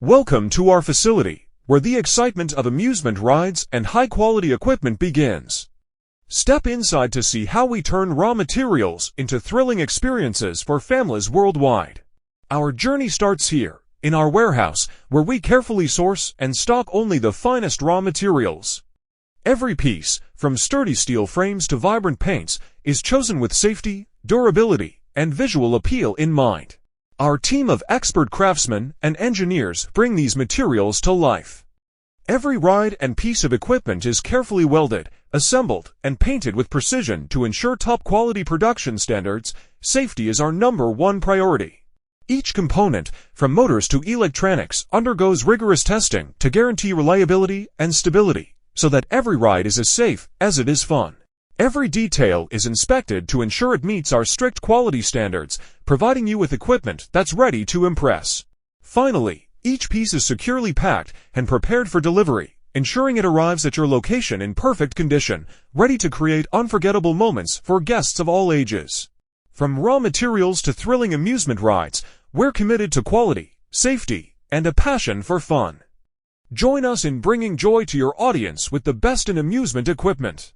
Welcome to our facility, where the excitement of amusement rides and high-quality equipment begins. Step inside to see how we turn raw materials into thrilling experiences for families worldwide. Our journey starts here, in our warehouse, where we carefully source and stock only the finest raw materials. Every piece, from sturdy steel frames to vibrant paints, is chosen with safety, durability, and visual appeal in mind. Our team of expert craftsmen and engineers bring these materials to life. Every ride and piece of equipment is carefully welded, assembled, and painted with precision to ensure top-quality production standards. Safety is our #1 priority. Each component, from motors to electronics, undergoes rigorous testing to guarantee reliability and stability, so that every ride is as safe as it is fun. Every detail is inspected to ensure it meets our strict quality standards, providing you with equipment that's ready to impress. Finally, each piece is securely packed and prepared for delivery, ensuring it arrives at your location in perfect condition, ready to create unforgettable moments for guests of all ages. From raw materials to thrilling amusement rides, we're committed to quality, safety, and a passion for fun. Join us in bringing joy to your audience with the best in amusement equipment.